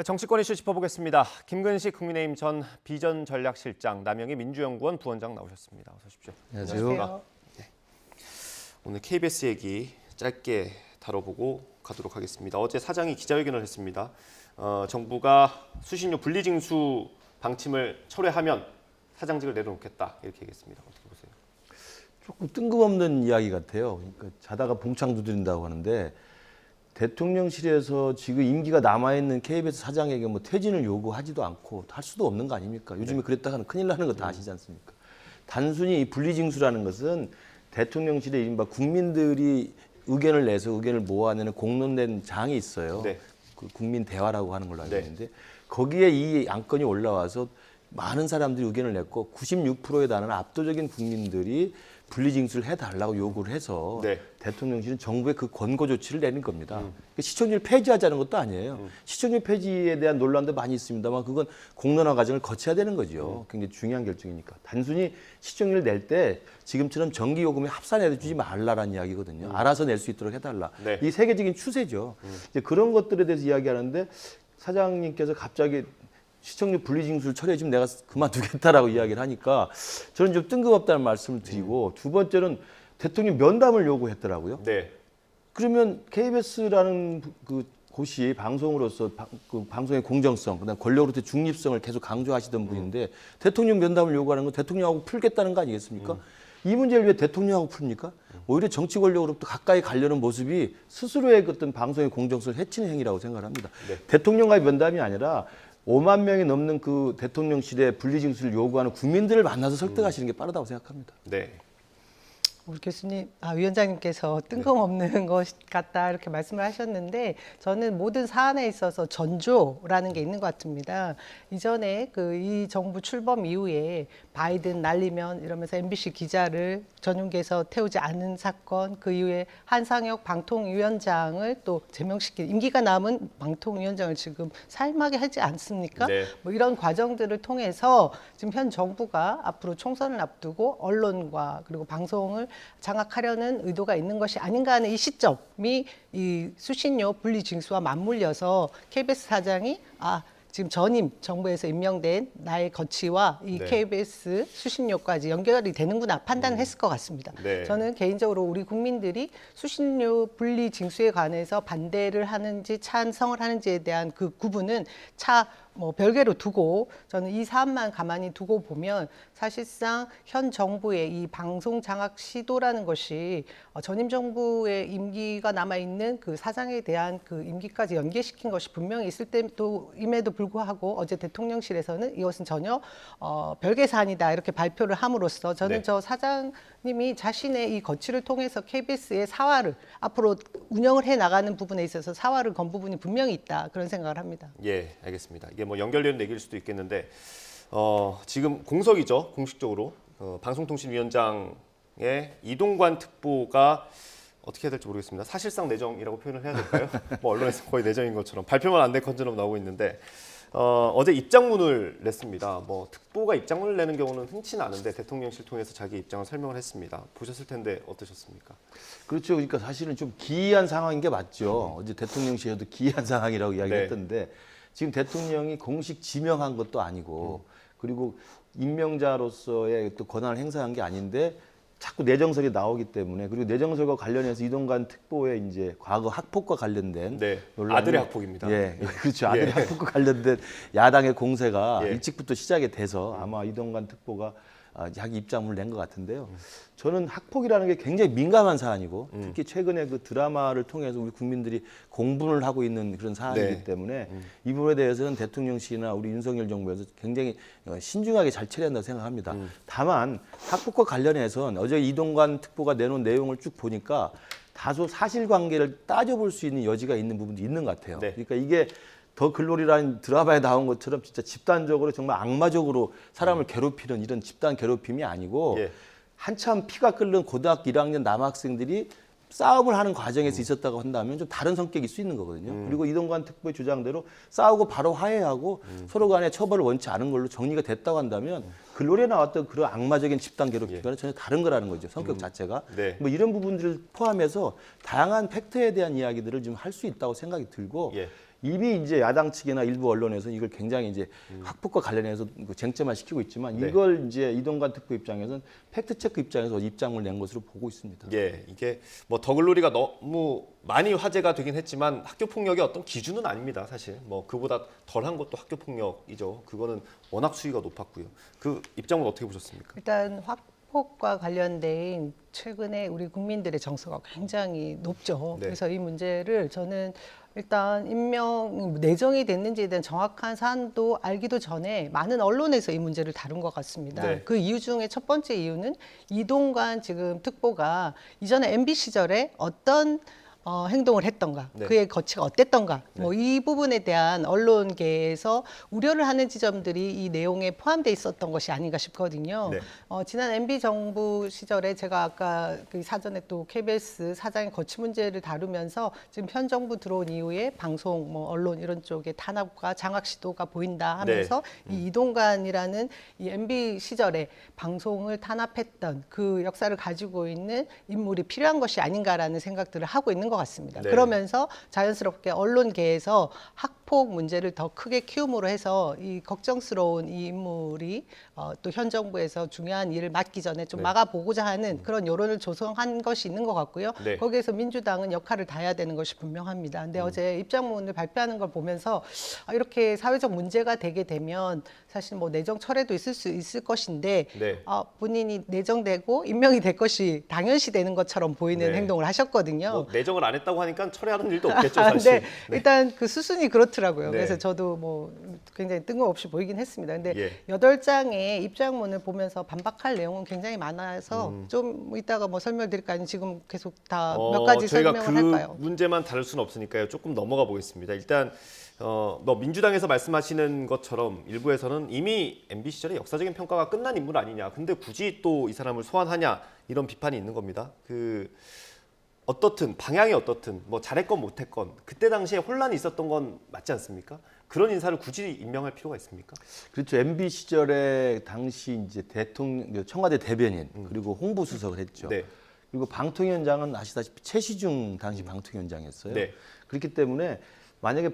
정치권 이슈 짚어보겠습니다. 김근식 국민의힘 전 비전전략실장, 남영희 민주연구원 부원장 나오셨습니다. 어서 오십시오. 안녕하세요. 네. 오늘 KBS 얘기 짧게 다뤄보고 가도록 하겠습니다. 어제 사장이 기자회견을 했습니다. 정부가 수신료 분리징수 방침을 철회하면 사장직을 내려놓겠다 이렇게 얘기했습니다. 어떻게 보세요? 조금 뜬금없는 이야기 같아요. 그러니까 자다가 봉창 두드린다고 하는데 대통령실에서 지금 임기가 남아있는 KBS 사장에게 뭐 퇴진을 요구하지도 않고 할 수도 없는 거 아닙니까? 요즘에 네. 그랬다가는 큰일 나는 거 다 아시지 않습니까? 단순히 이 분리징수라는 것은 대통령실에 이른바 국민들이 의견을 내서 의견을 모아내는 공론된 장이 있어요. 네. 그 국민 대화라고 하는 걸로 알고 네. 있는데 거기에 이 안건이 올라와서 많은 사람들이 의견을 냈고 96%에 달하는 압도적인 국민들이 분리징수를 해달라고 요구를 해서 네. 대통령실은 정부의 그 권고 조치를 내린 겁니다. 그러니까 시청률 폐지하자는 것도 아니에요. 시청률 폐지에 대한 논란도 많이 있습니다만 그건 공론화 과정을 거쳐야 되는 거죠. 굉장히 중요한 결정이니까. 단순히 시청률 낼 때 지금처럼 전기요금에 합산해주지 말라라는 이야기거든요. 알아서 낼 수 있도록 해달라. 네. 이 세계적인 추세죠. 이제 그런 것들에 대해서 이야기하는데 사장님께서 갑자기 시청률 분리징수를 철회해 주면 내가 그만두겠다라고 이야기를 하니까 저는 좀 뜬금없다는 말씀을 드리고 두 번째는 대통령 면담을 요구했더라고요. 네. 그러면 KBS라는 그 곳이 방송으로서 그 방송의 공정성, 그다음 권력으로부터 중립성을 계속 강조하시던 분인데 대통령 면담을 요구하는 건 대통령하고 풀겠다는 거 아니겠습니까? 이 문제를 왜 대통령하고 풉니까? 오히려 정치 권력으로부터 가까이 가려는 모습이 스스로의 어떤 방송의 공정성을 해치는 행위라고 생각을 합니다. 네. 대통령과의 면담이 아니라 5만 명이 넘는 그 대통령실의 분리징수를 요구하는 국민들을 만나서 설득하시는 게 빠르다고 생각합니다. 네. 우리 교수님, 위원장님께서 뜬금없는 것 같다 이렇게 말씀을 하셨는데 저는 모든 사안에 있어서 전조라는 게 있는 것 같습니다. 이전에 이 정부 출범 이후에 바이든 날리면 이러면서 MBC 기자를 전용기에서 태우지 않은 사건, 그 이후에 한상혁 방통위원장을 또 제명시킨 임기가 남은 방통위원장을 지금 사임하게 하지 않습니까? 네. 뭐 이런 과정들을 통해서 지금 현 정부가 앞으로 총선을 앞두고 언론과 그리고 방송을 장악하려는 의도가 있는 것이 아닌가 하는 이 시점이 이 수신료 분리징수와 맞물려서 KBS 사장이 지금 전임 정부에서 임명된 나의 거취와 이 네. KBS 수신료까지 연결이 되는구나 판단을 했을 것 같습니다. 네. 저는 개인적으로 우리 국민들이 수신료 분리 징수에 관해서 반대를 하는지 찬성을 하는지에 대한 그 구분은 별개로 두고 저는 이 사안만 가만히 두고 보면 사실상 현 정부의 이 방송 장악 시도라는 것이 전임 정부의 임기가 남아 있는 그 사장에 대한 그 임기까지 연계시킨 것이 분명히 있을 때임에도 불구하고 어제 대통령실에서는 이것은 전혀 별개 사안이다 이렇게 발표를 함으로써 저는 네. 저 사장님이 자신의 이 거취를 통해서 KBS의 사활을 앞으로 운영을 해 나가는 부분에 있어서 사활을 건 부분이 분명히 있다 그런 생각을 합니다. 예, 알겠습니다. 이게 뭐 연결되는 얘기일 수도 있겠는데 지금 공석이죠, 공식적으로 방송통신위원장의 이동관 특보가 어떻게 해야 될지 모르겠습니다. 사실상 내정이라고 표현을 해야 될까요? 뭐 언론에서 거의 내정인 것처럼 발표만 안 된 것처럼 나오고 있는데 어제 입장문을 냈습니다. 뭐 특보가 입장문을 내는 경우는 흔치는 않은데 대통령실 통해서 자기 입장을 설명을 했습니다. 보셨을 텐데 어떠셨습니까? 그렇죠. 그러니까 사실은 좀 기이한 상황인 게 맞죠. 어제 대통령실에도 기이한 상황이라고 이야기를 네. 했던데 지금 대통령이 공식 지명한 것도 아니고 그리고 임명자로서의 또 권한을 행사한 게 아닌데 자꾸 내정설이 나오기 때문에 그리고 내정설과 관련해서 이동관 특보의 이제 과거 학폭과 관련된 네, 논란이 아들의 학폭입니다. 예, 그렇죠. 아들의 예. 학폭과 관련된 야당의 공세가 예. 일찍부터 시작이 돼서 아마 이동관 특보가 자기 입장문을 낸 것 같은데요. 저는 학폭이라는 게 굉장히 민감한 사안이고 특히 최근에 그 드라마를 통해서 우리 국민들이 공분을 하고 있는 그런 사안이기 네. 때문에 이 부분에 대해서는 대통령실이나 우리 윤석열 정부에서 굉장히 신중하게 잘 처리해야 한다고 생각합니다. 다만 학폭과 관련해서는 어제 이동관 특보가 내놓은 내용을 쭉 보니까 다소 사실관계를 따져볼 수 있는 여지가 있는 부분도 있는 것 같아요. 네. 그러니까 이게 더 글로리라는 드라마에 나온 것처럼 진짜 집단적으로 정말 악마적으로 사람을 괴롭히는 이런 집단 괴롭힘이 아니고 예. 한참 피가 끓는 고등학교 1학년 남학생들이 싸움을 하는 과정에서 있었다고 한다면 좀 다른 성격일 수 있는 거거든요. 그리고 이동관 특보의 주장대로 싸우고 바로 화해하고 서로 간에 처벌을 원치 않은 걸로 정리가 됐다고 한다면 글로리에 나왔던 그런 악마적인 집단 괴롭힘과는 전혀 다른 거라는 거죠. 성격 자체가. 네. 뭐 이런 부분들을 포함해서 다양한 팩트에 대한 이야기들을 좀 할 수 있다고 생각이 들고 예. 이미 이제 야당 측이나 일부 언론에서 이걸 굉장히 이제 학폭과 관련해서 그 쟁점화 시키고 있지만 네. 이걸 이제 이동관 특보 입장에서는 팩트 체크 입장에서 입장을 낸 것으로 보고 있습니다. 예, 이게 뭐 더글로리가 너무 많이 화제가 되긴 했지만 학교 폭력의 어떤 기준은 아닙니다. 사실 뭐 그보다 덜한 것도 학교 폭력이죠. 그거는 워낙 수위가 높았고요. 그 입장은 어떻게 보셨습니까? 일단 학폭과 관련된 최근에 우리 국민들의 정서가 굉장히 높죠. 네. 그래서 이 문제를 저는 일단 내정이 됐는지에 대한 정확한 사안도 알기도 전에 많은 언론에서 이 문제를 다룬 것 같습니다. 네. 그 이유 중에 첫 번째 이유는 이동관 지금 특보가 이전에 MB 시절에 어떤 행동을 했던가, 네. 그의 거치가 어땠던가, 네. 뭐 이 부분에 대한 언론계에서 우려를 하는 지점들이 이 내용에 포함되어 있었던 것이 아닌가 싶거든요. 네. 지난 MB 정부 시절에 제가 아까 그 사전에 또 KBS 사장의 거치 문제를 다루면서 지금 현 정부 들어온 이후에 방송, 뭐 언론 이런 쪽에 탄압과 장악 시도가 보인다 하면서 이 이동관이라는 이 MB 시절에 방송을 탄압했던 그 역사를 가지고 있는 인물이 필요한 것이 아닌가라는 생각들을 하고 있는 것 같습니다. 네. 그러면서 자연스럽게 언론계에서 학폭 문제를 더 크게 키움으로 해서 이 걱정스러운 이 인물이 또 현 정부에서 중요한 일을 맡기 전에 좀 네. 막아보고자 하는 그런 여론을 조성한 것이 있는 것 같고요. 네. 거기에서 민주당은 역할을 다해야 되는 것이 분명합니다. 근데 어제 입장문을 발표하는 걸 보면서 이렇게 사회적 문제가 되게 되면 사실 뭐 내정 철회도 있을 수 있을 것인데 네. 본인이 내정되고 임명이 될 것이 당연시 되는 것처럼 보이는 네. 행동을 하셨거든요. 뭐 내정을 안 했다고 하니까 철회하는 일도 없겠죠, 네, 사실. 일단 그 수순이 그렇더라고요. 네. 그래서 저도 뭐 굉장히 뜬금없이 보이긴 했습니다. 근데 예. 8장의 입장문을 보면서 반박할 내용은 굉장히 많아서 좀 이따가 뭐 설명드릴까요? 아니면 지금 계속 다 몇 가지 저희가 설명을 그 할까요? 문제만 다룰 수는 없으니까요. 조금 넘어가 보겠습니다. 일단 뭐 민주당에서 말씀하시는 것처럼 일부에서는 이미 MB 시절에 역사적인 평가가 끝난 인물 아니냐. 근데 굳이 또 이 사람을 소환하냐 이런 비판이 있는 겁니다. 어떻든 방향이 어떻든 뭐 잘했건 못했건 그때 당시에 혼란이 있었던 건 맞지 않습니까? 그런 인사를 굳이 임명할 필요가 있습니까? 그렇죠. MB 시절에 당시 이제 대통령 청와대 대변인 그리고 홍보수석을 했죠. 네. 그리고 방통위원장은 아시다시피 최시중 당시 방통위원장이었어요. 네. 그렇기 때문에 만약에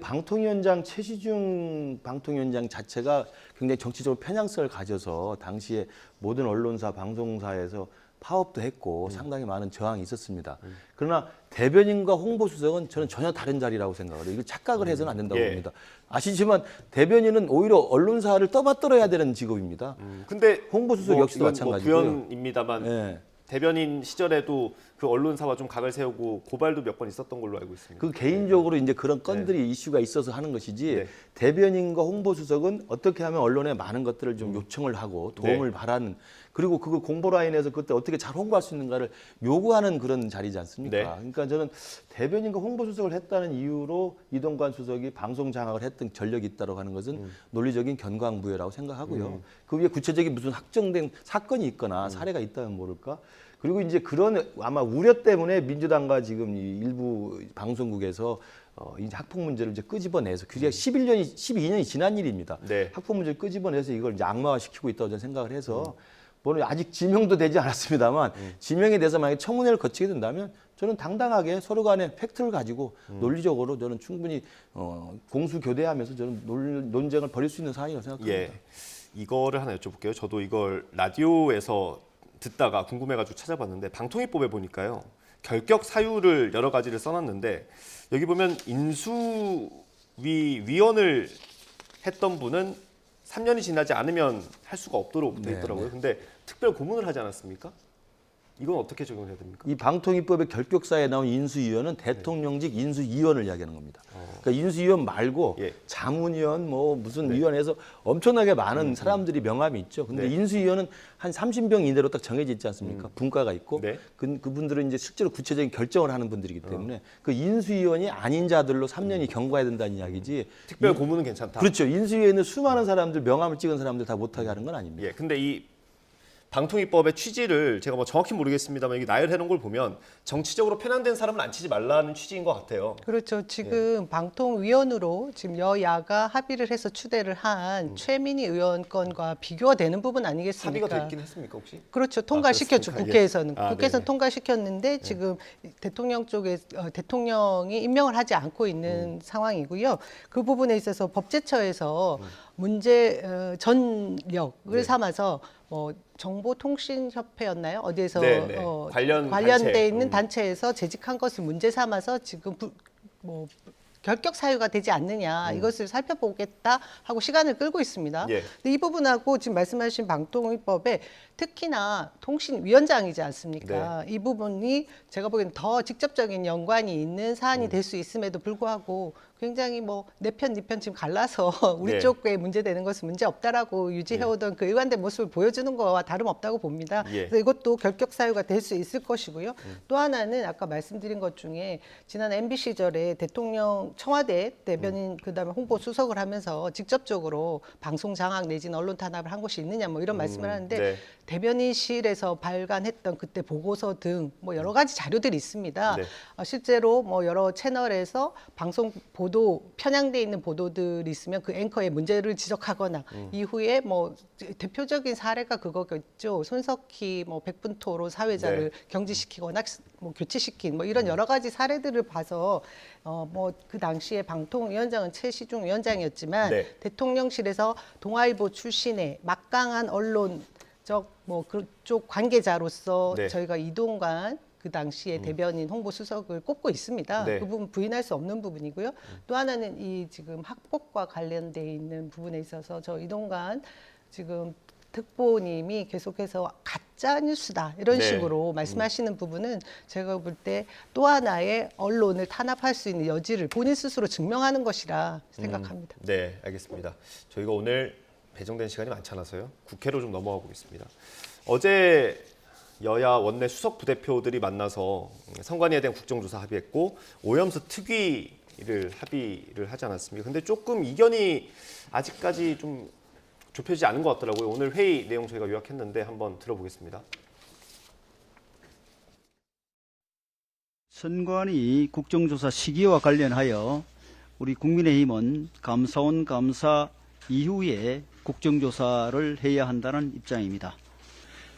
최시중 방통위원장 자체가 굉장히 정치적으로 편향성을 가져서 당시에 모든 언론사, 방송사에서 파업도 했고 상당히 많은 저항이 있었습니다. 그러나 대변인과 홍보수석은 저는 전혀 다른 자리라고 생각을 해요. 이거 착각을 해서는 안 된다고 예. 봅니다. 아시지만 대변인은 오히려 언론사를 떠받들어야 되는 직업입니다. 근데 홍보수석 뭐 역시도 이건 마찬가지고요. 뭐 구현입니다만 예. 대변인 시절에도 그 언론사와 좀 각을 세우고 고발도 몇 번 있었던 걸로 알고 있습니다. 그 개인적으로 이제 그런 건들이 이슈가 있어서 하는 것이지 네. 대변인과 홍보수석은 어떻게 하면 언론에 많은 것들을 좀 요청을 하고 도움을 바라는 그리고 그걸 공보라인에서 그때 어떻게 잘 홍보할 수 있는가를 요구하는 그런 자리지 않습니까? 네. 그러니까 저는 대변인과 홍보수석을 했다는 이유로 이동관 수석이 방송 장악을 했던 전력이 있다고 하는 것은 논리적인 견강부여라고 생각하고요. 그 위에 구체적인 무슨 확정된 사건이 있거나 사례가 있다면 모를까? 그리고 이제 그런 아마 우려 때문에 민주당과 지금 이 일부 방송국에서 이 학폭 문제를 이제 끄집어내서 그게 12년이 지난 일입니다. 네. 학폭 문제를 끄집어내서 이걸 이제 악마화시키고 있다고 저는 생각을 해서 물론 아직 지명도 되지 않았습니다만 지명에 대해서 만약에 청문회를 거치게 된다면 저는 당당하게 서로 간에 팩트를 가지고 논리적으로 저는 충분히 공수 교대하면서 저는 논쟁을 벌일 수 있는 사안이라고 생각합니다. 예, 이거를 하나 여쭤볼게요. 저도 이걸 라디오에서 듣다가 궁금해가지고 찾아봤는데 방통위법에 보니까요 결격 사유를 여러 가지를 써놨는데 여기 보면 인수위원을 했던 분은 3년이 지나지 않으면 할 수가 없도록 돼 있더라고요. 근데 특별 고문을 하지 않았습니까? 이건 어떻게 적용해야 됩니까? 이 방통위법의 결격사에 나온 인수위원은 대통령직 인수위원을 이야기하는 겁니다. 그러니까 인수위원 말고 예. 자문위원 뭐 무슨 위원회에서 엄청나게 많은 사람들이 명함이 있죠. 근데 네. 인수위원은 한 30명 이내로 딱 정해져 있지 않습니까? 분과가 있고 네. 그분들은 이제 실제로 구체적인 결정을 하는 분들이기 때문에 그 인수위원이 아닌 자들로 3년이 경과해야 된다는 이야기지. 특별 고문은 괜찮다. 그렇죠. 인수위에는 수많은 사람들 명함을 찍은 사람들 다 못하게 하는 건 아닙니다. 예, 근데 이 방통위법의 취지를 제가 뭐 정확히 모르겠습니다만 이게 나열해 놓은 걸 보면 정치적으로 편향된 사람은 안 치지 말라는 취지인 것 같아요. 그렇죠. 지금 방통위원으로 지금 여야가 합의를 해서 추대를 한 최민희 의원 건과 비교가 되는 부분 아니겠습니까? 합의가 됐긴 했습니까 혹시? 그렇죠. 통과시켰죠. 그렇습니까? 국회에서는. 예. 국회에서는 네네. 통과시켰는데 지금 대통령 쪽에 대통령이 임명을 하지 않고 있는 상황이고요. 그 부분에 있어서 법제처에서 문제 전력을 네. 삼아서 정보통신협회였나요? 어디에서 네네. 관련돼 관련돼 있는 단체에서 재직한 것을 문제 삼아서 지금 결격 사유가 되지 않느냐 이것을 살펴보겠다 하고 시간을 끌고 있습니다. 예. 근데 이 부분하고 지금 말씀하신 방통위법에 특히나 통신위원장이지 않습니까? 이 부분이 제가 보기에는 더 직접적인 연관이 있는 사안이 될 수 있음에도 불구하고 굉장히 내 편, 네 편 지금 갈라서 우리 네. 쪽에 문제되는 것은 문제 없다라고 유지해오던 그 일관된 모습을 보여주는 거와 다름없다고 봅니다. 예. 그래서 이것도 결격 사유가 될 수 있을 것이고요. 또 하나는 아까 말씀드린 것 중에 지난 MB 시절에 대통령 청와대 대변인 그다음에 홍보 수석을 하면서 직접적으로 방송 장악 내지는 언론 탄압을 한 것이 있느냐 이런 말씀을 하는데 네. 대변인실에서 발간했던 그때 보고서 등 여러 가지 자료들이 있습니다. 네. 실제로 여러 채널에서 방송 보도 편향돼 있는 보도들이 있으면 그 앵커의 문제를 지적하거나 이후에 대표적인 사례가 그거겠죠. 손석희 백분토론 사회자를 네. 경질시키거나 교체시킨 이런 여러 가지 사례들을 봐서 그 당시에 방통위원장은 최시중 위원장이었지만 네. 대통령실에서 동아일보 출신의 막강한 언론적 그쪽 관계자로서 네. 저희가 이동관 그 당시에 대변인 홍보수석을 꼽고 있습니다. 네. 그 부분 부인할 수 없는 부분이고요. 또 하나는 이 지금 학폭과 관련돼 있는 부분에 있어서 저 이동관 지금 특보님이 계속해서 가짜 뉴스다 이런 네. 식으로 말씀하시는 부분은 제가 볼 때 또 하나의 언론을 탄압할 수 있는 여지를 본인 스스로 증명하는 것이라 생각합니다. 네, 알겠습니다. 저희가 오늘 배정된 시간이 많지 않아서요. 국회로 좀 넘어가 보겠습니다. 어제 여야 원내 수석 부대표들이 만나서 선관위에 대한 국정조사 합의했고 오염수 특위를 합의를 하지 않았습니까? 근데 조금 이견이 아직까지 좀 좁혀지지 않은 것 같더라고요. 오늘 회의 내용 저희가 요약했는데 한번 들어보겠습니다. 선관위 국정조사 시기와 관련하여 우리 국민의힘은 감사원 감사 이후에 국정조사를 해야 한다는 입장입니다.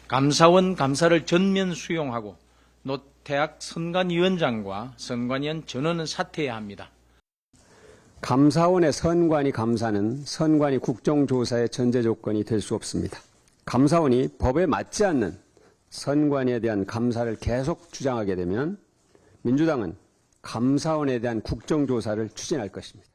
감사원 감사를 전면 수용하고 노태학 선관위원장과 선관위원 전원은 사퇴해야 합니다. 감사원의 선관위 감사는 선관위 국정조사의 전제 조건이 될 수 없습니다. 감사원이 법에 맞지 않는 선관위에 대한 감사를 계속 주장하게 되면 민주당은 감사원에 대한 국정조사를 추진할 것입니다.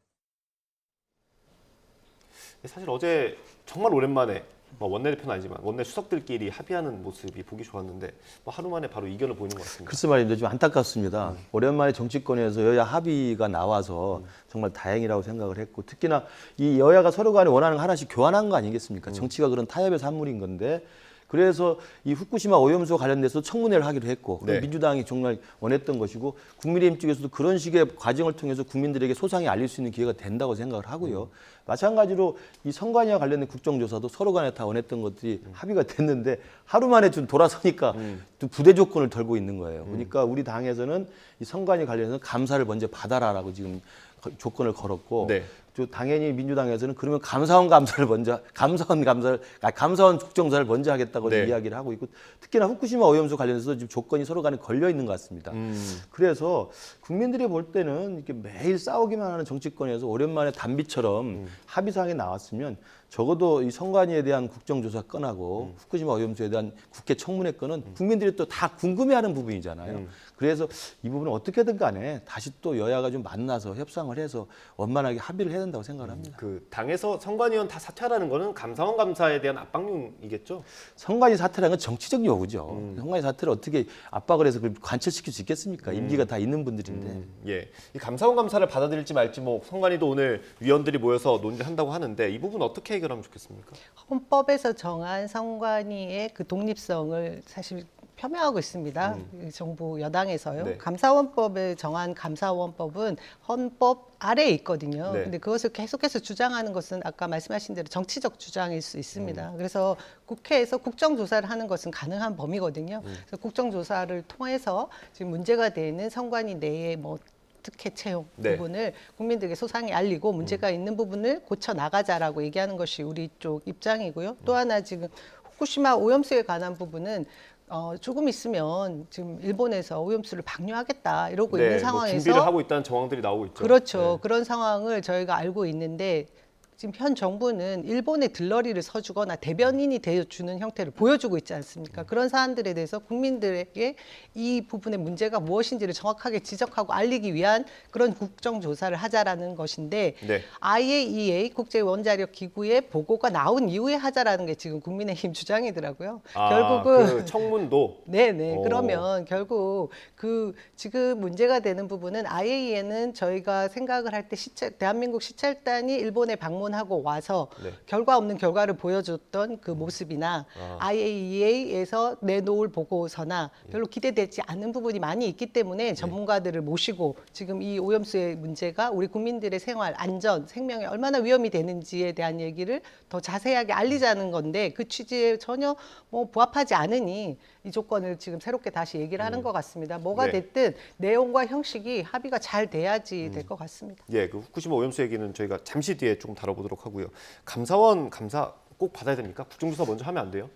사실 어제 정말 오랜만에 원내대표는 아니지만 원내 수석들끼리 합의하는 모습이 보기 좋았는데 하루 만에 바로 이견을 보이는 것 같습니다. 글쎄 말입니다. 좀 안타깝습니다. 오랜만에 정치권에서 여야 합의가 나와서 정말 다행이라고 생각을 했고 특히나 이 여야가 서로 간에 원하는 거 하나씩 교환한 거 아니겠습니까? 정치가 그런 타협의 산물인 건데 그래서 이 후쿠시마 오염수 관련돼서 청문회를 하기로 했고 네. 민주당이 정말 원했던 것이고 국민의힘 쪽에서도 그런 식의 과정을 통해서 국민들에게 소상히 알릴 수 있는 기회가 된다고 생각을 하고요. 마찬가지로 이 선관위와 관련된 국정조사도 서로 간에 다 원했던 것들이 합의가 됐는데 하루 만에 좀 돌아서니까 또 부대 조건을 걸고 있는 거예요. 그러니까 우리 당에서는 이 선관위 관련해서 감사를 먼저 받아라라고 지금 조건을 걸었고 네. 또 당연히 민주당에서는 그러면 감사원 국정조사를 먼저 하겠다고 네. 이야기를 하고 있고 특히나 후쿠시마 오염수 관련해서 지금 조건이 서로 간에 걸려 있는 것 같습니다. 그래서 국민들이 볼 때는 이렇게 매일 싸우기만 하는 정치권에서 오랜만에 단비처럼 합의사항이 나왔으면 적어도 이 선관위에 대한 국정조사 건하고 후쿠시마 오염수에 대한 국회 청문회 건은 국민들이 또 다 궁금해하는 부분이잖아요. 그래서 이 부분은 어떻게든 간에 다시 또 여야가 좀 만나서 협상을 해서 원만하게 합의를 해야 된다고 생각을 합니다. 그 당에서 선관위원 다 사퇴하라는 거는 감사원 감사에 대한 압박용이겠죠? 선관위 사퇴라는 건 정치적 요구죠. 선관위 사퇴를 어떻게 압박을 해서 그걸 관철시킬 수 있겠습니까? 임기가 다 있는 분들인데. 예, 이 감사원 감사를 받아들일지 말지 선관위도 오늘 위원들이 모여서 논의를 한다고 하는데 이 부분 어떻게 해결하면 좋겠습니까? 헌법에서 정한 선관위의 그 독립성을 사실 폄훼하고 있습니다. 이 정부 여당에서요. 네. 감사원법에 정한 감사원법은 헌법 아래에 있거든요. 네. 근데 그것을 계속해서 주장하는 것은 아까 말씀하신 대로 정치적 주장일 수 있습니다. 그래서 국회에서 국정조사를 하는 것은 가능한 범위거든요. 그래서 국정조사를 통해서 지금 문제가 되는 선관위 내에 뭐 특혜 채용 네. 부분을 국민들에게 소상히 알리고 문제가 있는 부분을 고쳐 나가자라고 얘기하는 것이 우리 쪽 입장이고요. 또 하나 지금 후쿠시마 오염수에 관한 부분은 조금 있으면 지금 일본에서 오염수를 방류하겠다 이러고 있는 뭐 상황에서 준비를 하고 있다는 정황들이 나오고 있죠. 그렇죠. 네. 그런 상황을 저희가 알고 있는데 지금 현 정부는 일본의 들러리를 서주거나 대변인이 되어주는 형태를 보여주고 있지 않습니까? 그런 사안들에 대해서 국민들에게 이 부분의 문제가 무엇인지를 정확하게 지적하고 알리기 위한 그런 국정조사를 하자라는 것인데 네. IAEA 국제원자력기구의 보고가 나온 이후에 하자라는 게 지금 국민의힘 주장이더라고요. 결국은 그 청문도 네네. 오. 그러면 결국 그 지금 문제가 되는 부분은 IAEA는 저희가 생각을 할 때 대한민국 시찰단이 일본에 방문하고 와서 네. 결과 없는 결과를 보여줬던 그 모습이나 IAEA에서 내놓을 보고서나 별로 기대되지 않는 부분이 많이 있기 때문에 전문가들을 모시고 지금 이 오염수의 문제가 우리 국민들의 생활, 안전, 생명에 얼마나 위험이 되는지에 대한 얘기를 더 자세하게 알리자는 건데 그 취지에 전혀 뭐 부합하지 않으니 이 조건을 지금 새롭게 다시 얘기를 하는 것 같습니다. 뭐가 네. 됐든 내용과 형식이 합의가 잘 돼야지 될 것 같습니다. 예, 그 후쿠시마 오염수 얘기는 저희가 잠시 뒤에 조금 다뤄보도록 하고요. 감사원 감사 꼭 받아야 됩니까? 국정조사 먼저 하면 안 돼요?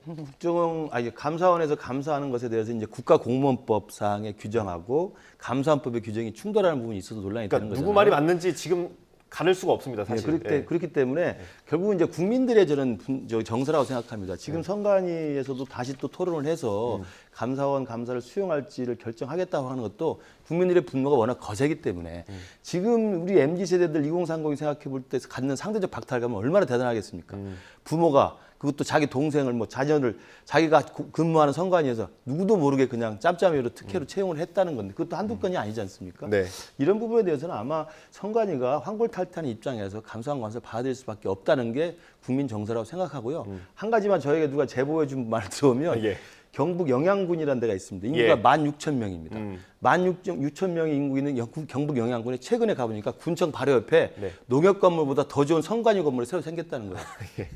감사원에서 감사하는 것에 대해서 이제 국가공무원법상의 규정하고 감사원법의 규정이 충돌하는 부분이 있어서 논란이 그러니까 되는 거잖아요. 누구 말이 맞는지 지금 가릴 수가 없습니다, 네, 사실. 예. 그렇기 때문에 결국은 이제 국민들의 저는 정서라고 생각합니다. 지금 선관위에서도 다시 또 토론을 해서 감사원 감사를 수용할지를 결정하겠다고 하는 것도 국민들의 분노가 워낙 거세기 때문에 지금 우리 MZ 세대들 2030이 생각해 볼 때 갖는 상대적 박탈감은 얼마나 대단하겠습니까? 부모가 그것도 자기 동생을 뭐 자녀를 자기가 근무하는 선관위에서 누구도 모르게 그냥 짬짬이로 특혜로 채용을 했다는 건데 그것도 한두 건이 아니지 않습니까? 네. 이런 부분에 대해서는 아마 선관위가 환골탈태하는 입장에서 감사원 감사를 받아들일 수밖에 없다는 게 국민 정서라고 생각하고요. 한 가지만 저에게 누가 제보해 준 말을 들어오면 예. 경북 영양군이라는 데가 있습니다. 인구가 예. 16,000명입니다. 16,000명의 인구 있는 경북 영양군에 최근에 가보니까 군청 바로 옆에 네. 농협 건물보다 더 좋은 선관위 건물이 새로 생겼다는 거예요.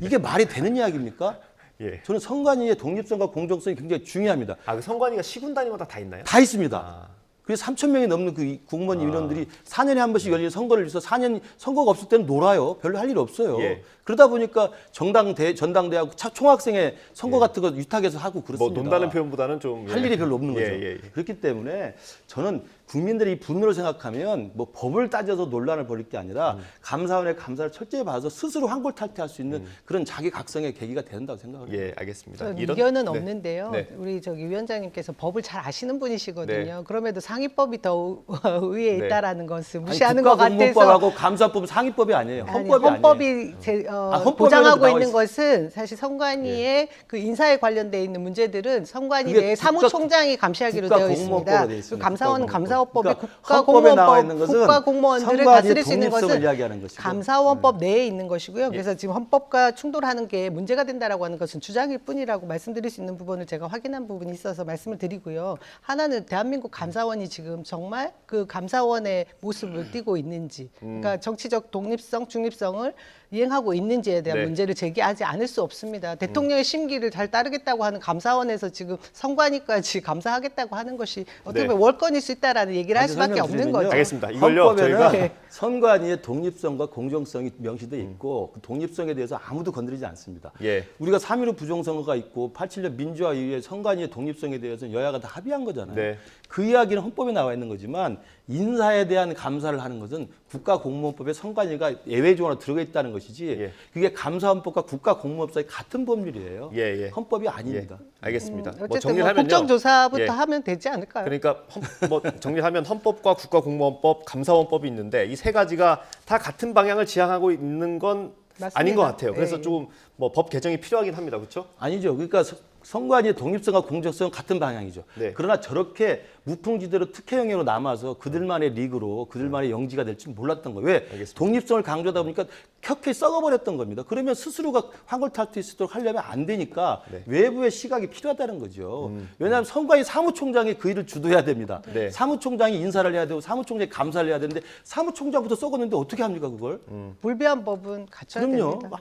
이게 말이 되는 이야기입니까? 예. 저는 선관위의 독립성과 공정성이 굉장히 중요합니다. 그 선관위가 시군 단위마다 다 있나요? 다 있습니다. 그래서 3,000명이 넘는 그 공무원 인원들이 4년에 한 번씩 열리는 선거를 위해서 4년 선거가 없을 때는 놀아요. 별로 할 일 없어요. 예. 그러다 보니까 전당대하고 총학생회 선거 같은 거 위탁해서 하고 뭐 그렇습니다. 논다는 표현보다는 좀 할 일이 별로 없는 거죠. 예. 그렇기 때문에 저는 국민들이 이 분노를 생각하면 뭐 법을 따져서 논란을 벌일 게 아니라 감사원의 감사를 철저히 봐서 스스로 환골탈태할 수 있는 그런 자기 각성의 계기가 된다고 생각합니다. 예, 알겠습니다. 전 이런- 의견은 네. 없는데요. 네. 우리 위원장님께서 법을 잘 아시는 분이시거든요. 네. 그럼에도 상위법이 더 위에 네. 있다라는 것을 아니, 무시하는 것 같아서 국가공무원법하고 감사법은 상위법이 아니에요. 아니, 헌법이 아니에요. 헌법에도 보장하고 나와 있는 있어요. 것은 사실 선관위의 그 인사에 관련돼 있는 문제들은 선관위 그게 내 사무총장이 감시하기로 되어 있습니다. 국가공무원법에 돼 있습니다. 그 감사원 감사원법의 그러니까 헌법에 나와 있는 것은 국가공무원들을 선관위의 다스릴 수 있는 독립성을 것은 이야기하는 것이고. 감사원법 내에 있는 것이고요. 그래서 지금 헌법과 충돌하는 게 문제가 된다라고 하는 것은 주장일 뿐이라고 말씀드릴 수 있는 부분을 제가 확인한 부분이 있어서 말씀을 드리고요. 하나는 대한민국 감사원이 지금 정말 그 감사원의 모습을 띠고 있는지, 그러니까 정치적 독립성, 중립성을 이행하고 있는지에 대한 네. 문제를 제기하지 않을 수 없습니다. 대통령의 심기를 잘 따르겠다고 하는 감사원에서 지금 선관위까지 감사하겠다고 하는 것이 어떻게 네. 보면 월권일 수 있다라는 얘기를 할 수밖에 없는 거죠. 알겠습니다. 이걸요, 헌법에는 저희가- 선관위의 독립성과 공정성이 명시돼 있고 그 독립성에 대해서 아무도 건드리지 않습니다. 예. 우리가 3.15 부정선거가 있고 87년 민주화 이후에 선관위의 독립성에 대해서 여야가 다 합의한 거잖아요. 네. 그 이야기는 헌법에 나와 있는 거지만 인사에 대한 감사를 하는 것은 국가공무원법에 선관위가 예외 조항으로 들어가 있다는 것이지 예. 그게 감사헌법과 국가공무원 사이 같은 법률이에요. 예. 헌법이 아닙니다. 예. 알겠습니다. 뭐 어쨌든 정리하면요. 국정조사부터 예. 하면 되지 않을까요? 그러니까 뭐 정리하면 헌법과 국가공무원법, 감사원법이 있는데 이 세 가지가 다 같은 방향을 지향하고 있는 건 맞습니다. 아닌 것 같아요. 그래서 예. 좀 뭐 법 개정이 필요하긴 합니다. 그렇죠? 아니죠. 그러니까 선관위의 독립성과 공정성은 같은 방향이죠. 네. 그러나 저렇게 무풍지대로 특혜 영역으로 남아서 그들만의 리그로 그들만의 영지가 될지 몰랐던 거예요. 왜? 알겠습니다. 독립성을 강조하다 보니까 켜켜이 썩어버렸던 겁니다. 그러면 스스로가 환골탈퇴 수 있도록 하려면 안 되니까 네. 외부의 시각이 필요하다는 거죠. 왜냐하면 선관위 사무총장이 그 일을 주도해야 됩니다. 네. 사무총장이 인사를 해야 되고 사무총장이 감사를 해야 되는데 사무총장부터 썩었는데 어떻게 합니까 그걸? 불비한 법은 갖춰야 그럼요. 됩니다.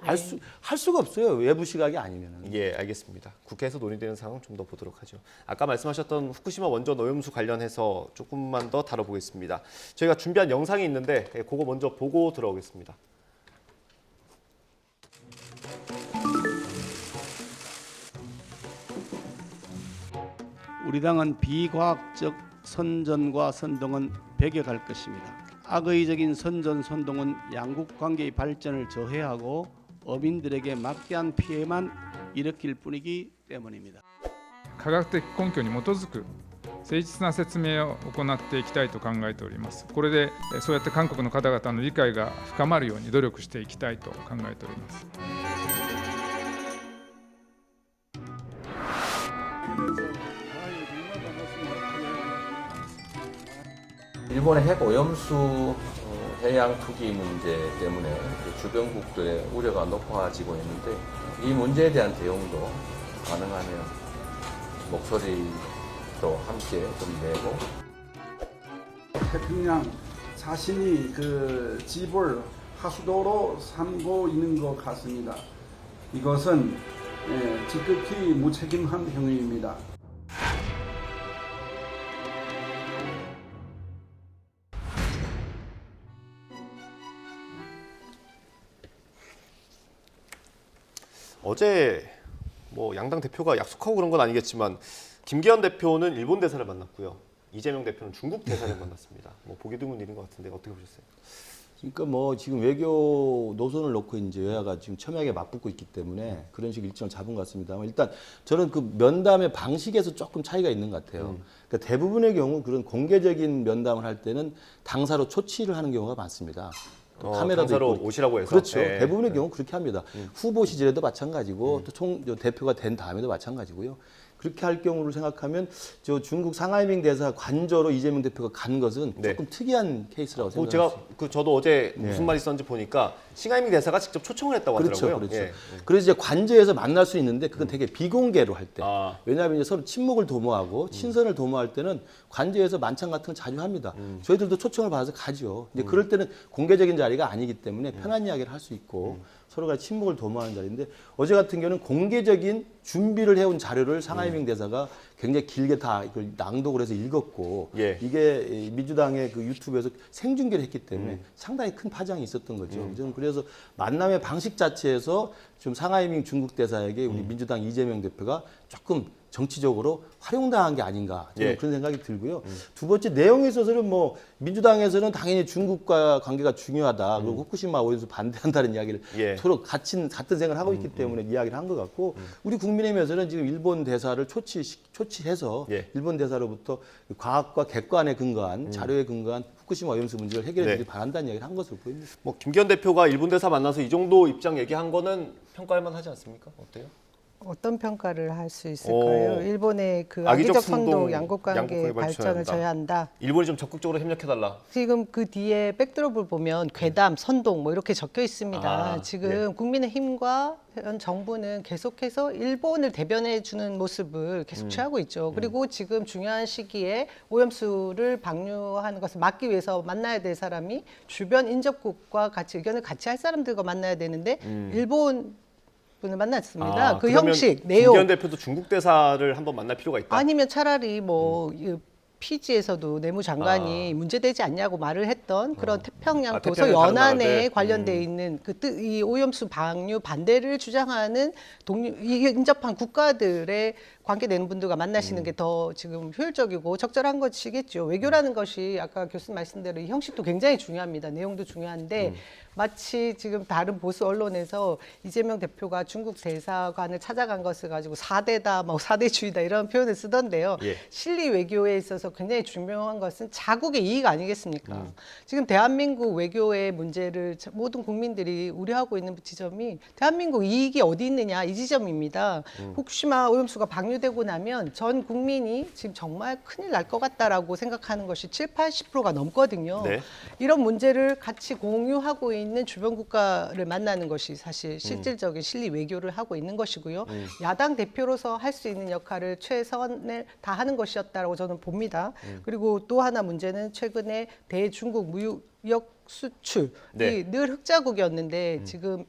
할 수가 없어요. 외부 시각이 아니면은. 예, 알겠습니다. 국회에서 논의되는 상황 좀 더 보도록 하죠. 아까 말씀하셨던 후쿠시마 원전 오염수 관련해서 조금만 더 다뤄보겠습니다. 저희가 준비한 영상이 있는데 그거 먼저 보고 들어오겠습니다. 우리 당은 비과학적 선전과 선동은 배격할 것입니다. 악의적인 선전 선동은 양국 관계의 발전을 저해하고 어민들에게 막대한 피해만 일으킬 뿐이기 때문입니다. 科学的根拠に基づく誠実な説明を行っていきたいと考えております。これでそうやって韓国の方々の理解が深まるように努力していきたいと考えております。 일본의 핵 오염수 해양 투기 문제 때문에 주변국들의 우려가 높아지고 있는데 이 문제에 대한 대응도 가능하면 목소리도 함께 좀 내고 태평양 자신이 그 집을 하수도로 삼고 있는 것 같습니다. 이것은 지극히 무책임한 행위입니다. 어제 뭐 양당 대표가 약속하고 그런 건 아니겠지만 김기현 대표는 일본 대사를 만났고요. 이재명 대표는 중국 대사를 만났습니다. 뭐 보기 드문 일인 것 같은데 어떻게 보셨어요? 그러니까 뭐 지금 외교 노선을 놓고 이제 여야가 지금 첨예하게 맞붙고 있기 때문에 그런 식의 일정을 잡은 것 같습니다만 일단 저는 그 면담의 방식에서 조금 차이가 있는 것 같아요. 그러니까 대부분의 경우 그런 공개적인 면담을 할 때는 당사로 초치를 하는 경우가 많습니다. 카메라도 당사로 있고. 오시라고 해서 그렇죠. 네. 대부분의 경우 그렇게 합니다. 후보 시절에도 마찬가지고 또 대표가 된 다음에도 마찬가지고요. 그렇게 할 경우를 생각하면 저 중국 상하이밍 대사 관저로 이재명 대표가 간 것은 네. 조금 특이한 케이스라고 제가 생각합니다. 저도 어제 네. 무슨 말이 있었는지 보니까 싱하이밍 대사가 직접 초청을 했다고 그렇죠, 하더라고요. 그렇죠. 예. 그래서 이제 관저에서 만날 수 있는데 그건 되게 비공개로 할 때. 아. 왜냐하면 이제 서로 친목을 도모하고 친선을 도모할 때는 관저에서 만찬 같은 걸 자주 합니다. 저희들도 초청을 받아서 가죠. 이제 그럴 때는 공개적인 자리가 아니기 때문에 편한 이야기를 할 수 있고 서로가 친목을 도모하는 자리인데 어제 같은 경우는 공개적인 준비를 해온 자료를 상하이밍 대사가 굉장히 길게 다 이걸 낭독을 해서 읽었고 예. 이게 민주당의 그 유튜브에서 생중계를 했기 때문에 상당히 큰 파장이 있었던 거죠. 저는 그래서 만남의 방식 자체에서 좀 상하이밍 중국 대사에게 우리 민주당 이재명 대표가 조금 정치적으로 활용당한 게 아닌가 저는 예. 그런 생각이 들고요. 두 번째 내용에 있어서는 뭐 민주당에서는 당연히 중국과 관계가 중요하다. 그리고 후쿠시마 오염수 반대한다는 이야기를 예. 서로 같은 생각을 하고 있기 때문에 이야기를 한 것 같고 우리 국민의힘에서는 지금 일본 대사를 초치해서 예. 일본 대사로부터 과학과 객관에 근거한 자료에 근거한 후쿠시마 오염수 문제를 해결해 주길 네. 바란다는 이야기를 한 것으로 보입니다. 뭐 김기현 대표가 일본 대사 만나서 이 정도 입장 얘기한 거는 평가할 만하지 않습니까? 어때요? 어떤 평가를 할 수 있을까요? 일본의 그 악의적 악의적 선동, 선동, 양국 관계 양국 관계 발전을 발전한다. 저해한다. 일본이 좀 적극적으로 협력해달라. 지금 그 뒤에 백드롭을 보면 괴담, 선동 뭐 이렇게 적혀 있습니다. 아, 지금 국민의힘과 현 정부는 계속해서 일본을 대변해 주는 모습을 계속 취하고 있죠. 그리고 지금 중요한 시기에 오염수를 방류하는 것을 막기 위해서 만나야 될 사람이 주변 인접국과 같이 의견을 같이 할 사람들과 만나야 되는데 일본 분을 만났습니다. 그 그러면 형식, 내용. 김기현 대표도 중국 대사를 한번 만날 필요가 있다. 아니면 차라리 뭐 피지에서도 내무장관이 문제되지 않냐고 말을 했던 그런 태평양 도서 태평양 다른 연안에 나라들. 관련돼 있는 이 오염수 방류 반대를 주장하는 인접한 국가들의 관계되는 분들과 만나시는 게 더 지금 효율적이고 적절한 것이겠죠. 외교라는 것이 아까 교수님 말씀대로 이 형식도 굉장히 중요합니다. 내용도 중요한데 마치 지금 다른 보수 언론에서 이재명 대표가 중국 대사관을 찾아간 것을 가지고 4대다, 뭐 4대주의다 이런 표현을 쓰던데요. 예. 실리 외교에 있어서 굉장히 중요한 것은 자국의 이익 아니겠습니까? 지금 대한민국 외교의 문제를 모든 국민들이 우려하고 있는 지점이 대한민국 이익이 어디 있느냐 이 지점입니다. 후쿠시마 오염수가 방류되고 나면 전 국민이 지금 정말 큰일 날 것 같다라고 생각하는 것이 70~80%가 넘거든요. 네. 이런 문제를 같이 공유하고 있는 주변 국가를 만나는 것이 사실 실질적인 실리 외교를 하고 있는 것이고요. 야당 대표로서 할 수 있는 역할을 최선을 다하는 것이었다고 저는 봅니다. 그리고 또 하나 문제는 최근에 대중국 무역 수출이 네. 늘 흑자국이었는데 지금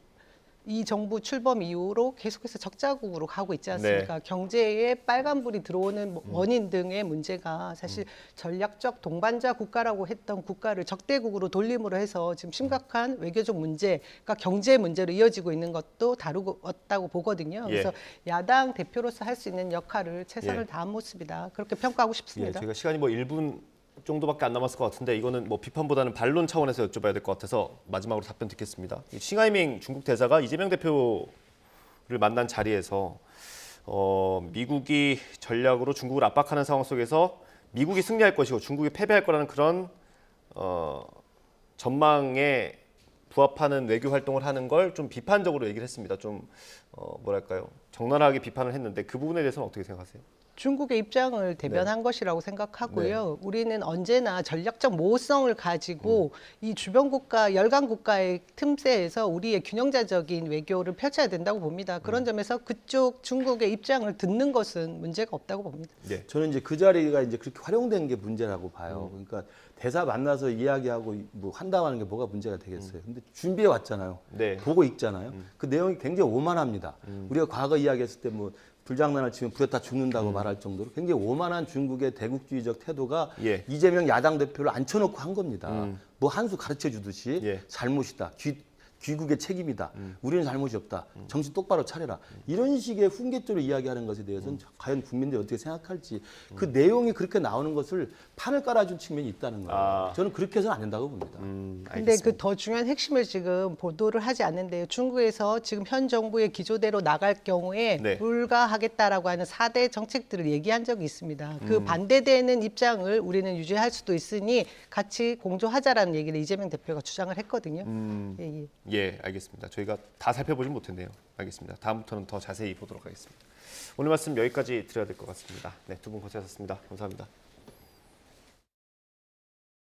이 정부 출범 이후로 계속해서 적자국으로 가고 있지 않습니까? 경제에 빨간불이 들어오는 원인 등의 문제가 사실 전략적 동반자 국가라고 했던 국가를 적대국으로 돌림으로 해서 지금 심각한 외교적 문제, 그러니까 경제 문제로 이어지고 있는 것도 다루었다고 보거든요. 그래서 야당 대표로서 할 수 있는 역할을 최선을 다한 모습이다. 그렇게 평가하고 싶습니다. 저희가 시간이 뭐 1분 정도밖에 안 남았을 것 같은데 이거는 뭐 비판보다는 반론 차원에서 여쭤봐야 될 것 같아서 마지막으로 답변 듣겠습니다. 싱하이밍 중국 대사가 이재명 대표를 만난 자리에서 미국이 전략으로 중국을 압박하는 상황 속에서 미국이 승리할 것이고 중국이 패배할 거라는 그런 전망에 부합하는 외교 활동을 하는 걸 좀 비판적으로 얘기를 했습니다. 좀 뭐랄까요, 적나라하게 비판을 했는데 그 부분에 대해서는 어떻게 생각하세요? 중국의 입장을 대변한 것이라고 생각하고요. 우리는 언제나 전략적 모호성을 가지고 이 주변 국가, 열강 국가의 틈새에서 우리의 균형자적인 외교를 펼쳐야 된다고 봅니다. 그런 점에서 그쪽 중국의 입장을 듣는 것은 문제가 없다고 봅니다. 네. 저는 이제 그 자리가 이제 그렇게 활용된 게 문제라고 봐요. 그러니까 대사 만나서 이야기하고 뭐 한다는 게 뭐가 문제가 되겠어요. 근데 준비해 왔잖아요. 네. 보고 있잖아요. 그 내용이 굉장히 오만합니다. 우리가 과거 이야기했을 때 뭐 불장난을 치면 불에 다 죽는다고 말할 정도로 굉장히 오만한 중국의 대국주의적 태도가 이재명 야당 대표를 앉혀놓고 한 겁니다. 뭐 한 수 가르쳐 주듯이 잘못이다. 귀국의 책임이다. 우리는 잘못이 없다. 정신 똑바로 차려라. 이런 식의 훈계적으로 이야기하는 것에 대해서는 과연 국민들이 어떻게 생각할지 그 내용이 그렇게 나오는 것을 판을 깔아준 측면이 있다는 거예요. 저는 그렇게 해서는 안 된다고 봅니다. 근데 그 더 중요한 핵심을 지금 보도를 하지 않는데요. 중국에서 지금 현 정부의 기조대로 나갈 경우에 불가하겠다라고 하는 4대 정책들을 얘기한 적이 있습니다. 그 반대되는 입장을 우리는 유지할 수도 있으니 같이 공조하자라는 얘기를 이재명 대표가 주장을 했거든요. 예, 알겠습니다. 저희가 다 살펴보진 못했네요. 알겠습니다. 다음부터는 더 자세히 보도록 하겠습니다. 오늘 말씀 여기까지 드려야 될 것 같습니다. 네, 두 분 고생하셨습니다. 감사합니다.